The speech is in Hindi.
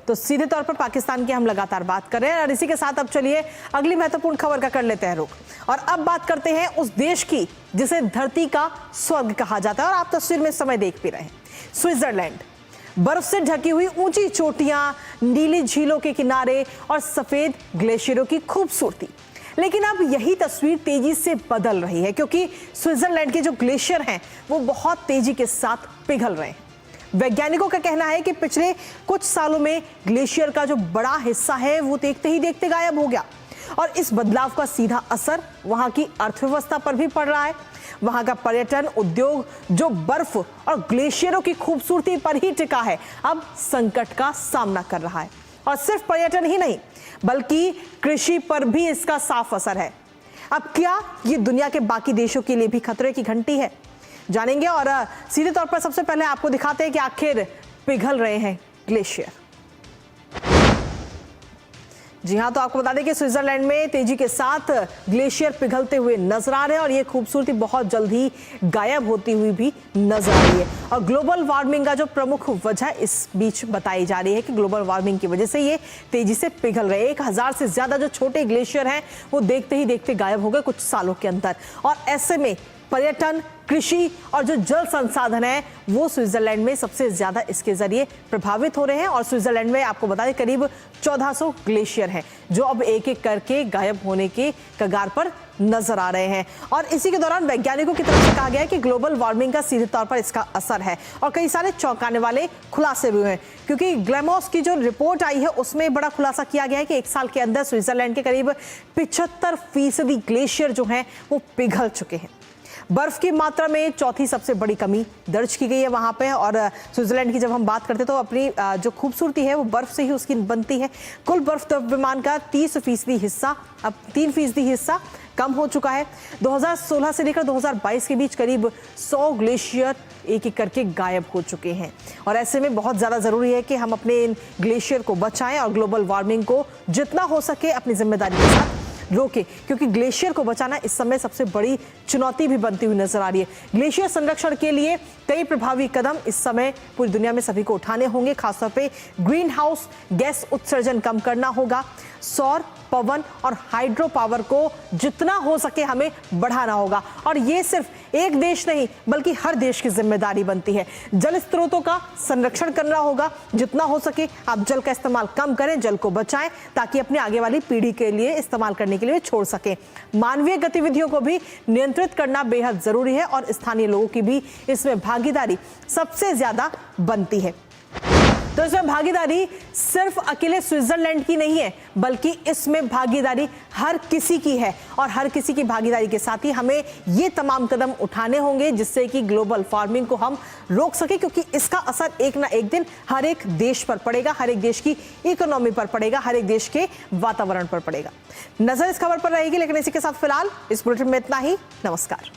तो सीधे तौर पर पाकिस्तान की हम लगातार बात कर रहे हैं और इसी के साथ अब चलिए अगली महत्वपूर्ण खबर का कर लेते हैं रुख। और अब बात करते हैं उस देश की जिसे धरती का स्वर्ग कहा जाता है और आप तस्वीर में समय देख भी रहे हैं, स्विट्जरलैंड। बर्फ से ढकी हुई ऊंची चोटियां, नीली झीलों के किनारे और सफेद ग्लेशियरों की खूबसूरती। लेकिन अब यही तस्वीर तेजी से बदल रही है क्योंकि स्विट्जरलैंड के जो ग्लेशियर हैं वो बहुत तेजी के साथ पिघल रहे हैं। वैज्ञानिकों का कहना है कि पिछले कुछ सालों में ग्लेशियर का जो बड़ा हिस्सा है वो देखते ही देखते गायब हो गया और इस बदलाव का सीधा असर वहां की अर्थव्यवस्था पर भी पड़ रहा है। वहां का पर्यटन उद्योग जो बर्फ और ग्लेशियरों की खूबसूरती पर ही टिका है, अब संकट का सामना कर रहा है। और सिर्फ पर्यटन ही नहीं बल्कि कृषि पर भी इसका साफ असर है। अब क्या ये दुनिया के बाकी देशों के लिए भी खतरे की घंटी है, जानेंगे। और सीधे तौर पर सबसे पहले आपको दिखाते हैं कि आखिर पिघल रहे हैं ग्लेशियर। जी हां, तो आपको बता दें कि स्विट्जरलैंड में तेजी के साथ ग्लेशियर पिघलते हुए नजर आ रहे हैं और ये खूबसूरती बहुत जल्द ही गायब होती हुई भी नजर आ रही है। और ग्लोबल वार्मिंग का जो प्रमुख वजह इस बीच बताई जा रही है कि ग्लोबल वार्मिंग की वजह से ये तेजी से पिघल रहे हैं। 1000 से ज्यादा जो छोटे ग्लेशियर हैं वो देखते ही देखते गायब हो गए कुछ सालों के अंदर। और ऐसे में पर्यटन, कृषि और जो जल संसाधन है वो स्विट्जरलैंड में सबसे ज्यादा इसके जरिए प्रभावित हो रहे हैं। और स्विट्जरलैंड में आपको बता दें करीब 1400 ग्लेशियर हैं जो अब एक एक करके गायब होने के कगार पर नजर आ रहे हैं। और इसी के दौरान वैज्ञानिकों की तरफ से कहा गया है कि ग्लोबल वार्मिंग का सीधे तौर पर इसका असर है और कई सारे चौंकाने वाले खुलासे भी हुए हैं क्योंकि ग्लैमोस की जो रिपोर्ट आई है उसमें बड़ा खुलासा किया गया है कि एक साल के अंदर स्विट्जरलैंड के करीब 75% ग्लेशियर जो हैं वो पिघल चुके हैं। बर्फ की मात्रा में चौथी सबसे बड़ी कमी दर्ज की गई है वहां पे। और स्विट्जरलैंड की जब हम बात करते हैं तो अपनी जो खूबसूरती है वो बर्फ से ही उसकी बनती है। कुल बर्फ द्रव्यमान का 30% हिस्सा अब 3% हिस्सा कम हो चुका है। 2016 से लेकर 2022 के बीच करीब 100 ग्लेशियर एक एक करके गायब हो चुके हैं। और ऐसे में बहुत ज़्यादा ज़रूरी है कि हम अपने इन ग्लेशियर को बचाएं और ग्लोबल वार्मिंग को जितना हो सके अपनी जिम्मेदारी के साथ रोके क्योंकि ग्लेशियर को बचाना इस समय सबसे बड़ी चुनौती भी बनती हुई नजर आ रही है। ग्लेशियर संरक्षण के लिए कई प्रभावी कदम इस समय पूरी दुनिया में सभी को उठाने होंगे। खासतौर पे ग्रीन हाउस गैस उत्सर्जन कम करना होगा, सौर, पवन और हाइड्रो पावर को जितना हो सके हमें बढ़ाना होगा। और ये सिर्फ एक देश नहीं बल्कि हर देश की जिम्मेदारी बनती है। जल स्रोतों का संरक्षण करना होगा, जितना हो सके आप जल का इस्तेमाल कम करें, जल को बचाएं ताकि अपनी आगे वाली पीढ़ी के लिए इस्तेमाल करने के लिए छोड़ सकें। मानवीय गतिविधियों को भी नियंत्रित करना बेहद जरूरी है और स्थानीय लोगों की भी इसमें भागीदारी सबसे ज्यादा बनती है। तो इसमें भागीदारी सिर्फ अकेले स्विट्जरलैंड की नहीं है बल्कि इसमें भागीदारी हर किसी की है। और हर किसी की भागीदारी के साथ ही हमें ये तमाम कदम उठाने होंगे जिससे कि ग्लोबल वार्मिंग को हम रोक सके क्योंकि इसका असर एक ना एक दिन हर एक देश पर पड़ेगा, हर एक देश की इकोनॉमी पर पड़ेगा, हर एक देश के वातावरण पर पड़ेगा। नजर इस खबर पर रहेगी, लेकिन इसी के साथ फिलहाल इस बुलेटिन में इतना ही। नमस्कार।